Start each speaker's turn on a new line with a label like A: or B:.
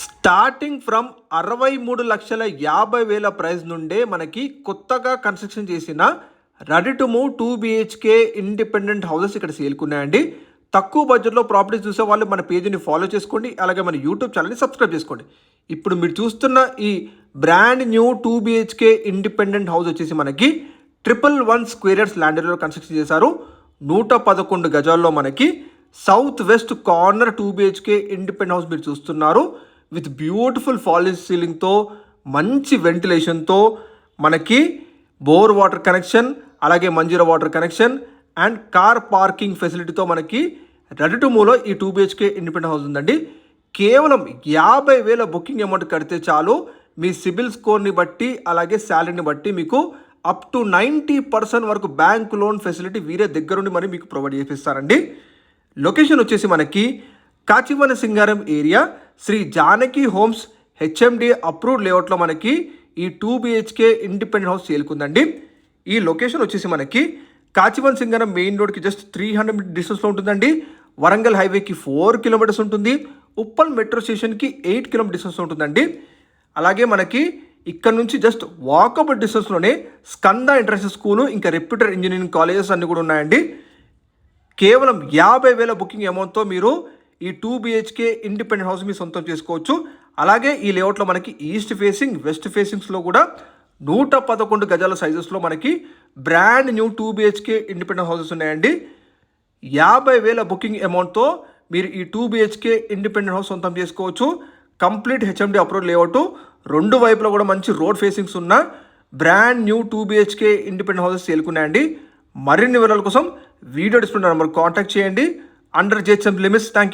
A: Starting from 63,50,000 price నుండే మనకి కొత్తగా కన్స్ట్రక్షన్ చేసిన ready to move 2 BHK independent houses ఇక్కడ సేల్కున్నాయండి. తక్కువ బడ్జెట్లో ప్రాపర్టీస్ చూసే వాళ్ళు మన పేజీని ఫాలో చేసుకోండి, అలాగే మన యూట్యూబ్ ఛానల్ని సబ్స్క్రైబ్ చేసుకోండి. ఇప్పుడు మీరు చూస్తున్న ఈ brand new 2 BHK independent house వచ్చేసి మనకి 111 స్క్వేర్ యార్డ్స్ ల్యాండ్ ఏరియాలో కన్స్ట్రక్షన్ చేశారు. 111 గజాల్లో మనకి south west corner 2 BHK independent house మీరు చూస్తున్నారు. విత్ బ్యూటిఫుల్ ఫాలింగ్ సీలింగ్తో, మంచి వెంటిలేషన్తో, మనకి బోర్ వాటర్ కనెక్షన్, అలాగే Manjira water connection and car parking ఫెసిలిటీతో మనకి రెడీ టు మూవ్లో ఈ 2 BHK ఇండిపెండెంట్ హౌస్ ఉందండి. కేవలం 50,000 బుకింగ్ అమౌంట్ కడితే చాలు, మీ సిబిల్ స్కోర్ని బట్టి అలాగే శాలరీని బట్టి మీకు అప్ టు 90% వరకు బ్యాంక్ లోన్ ఫెసిలిటీ వీరే దగ్గరుండి మరి మీకు ప్రొవైడ్ చేపిస్తారండి. లొకేషన్ వచ్చేసి మనకి Kachivani Singaram area Shri Janaki homes HMD approved లేఅవుట్లో మనకి ఈ 2 BHK ఇండిపెండెంట్ హౌస్ సేల్కుందండి. ఈ లొకేషన్ వచ్చేసి మనకి కాచివన్ సింగారం మెయిన్ రోడ్కి జస్ట్ 300 మీటర్ డిస్టెన్స్లో ఉంటుందండి. వరంగల్ హైవేకి 4 కిలోమీటర్స్ ఉంటుంది. ఉప్పల్ మెట్రో స్టేషన్కి 8 కిలోమీటర్ డిస్టెన్స్లో ఉంటుందండి. అలాగే మనకి ఇక్కడ నుంచి జస్ట్ వాకబుల్ డిస్టెన్స్లోనే స్కంద ఇంటర్నేషనల్ స్కూలు, ఇంకా రెప్యూటెడ్ ఇంజనీరింగ్ కాలేజెస్ అన్నీ కూడా ఉన్నాయండి. కేవలం 50,000 బుకింగ్ అమౌంట్తో మీరు ఈ 2 BHK ఇండిపెండెంట్ హౌస్ మీ సొంతం చేసుకోవచ్చు. అలాగే ఈ లేఅవుట్లో మనకి ఈస్ట్ ఫేసింగ్, వెస్ట్ ఫేసింగ్స్లో కూడా 111 గజాల సైజెస్లో మనకి brand new 2 BHK independent houses ఉన్నాయండి. 50,000 బుకింగ్ అమౌంట్తో మీరు ఈ 2 BHK ఇండిపెండెంట్ హౌస్ సొంతం చేసుకోవచ్చు. కంప్లీట్ HMD అప్రూవ్డ్ లేఅవుట్, రెండు వైపులో కూడా మంచి రోడ్ ఫేసింగ్స్ ఉన్న brand new 2 BHK independent houses సేల్కున్నాయండి. మరిన్ని వివరాల కోసం వీడియో డిస్ప్లే నెంబర్ కాంటాక్ట్ చేయండి. Under GHM limits. Thank you.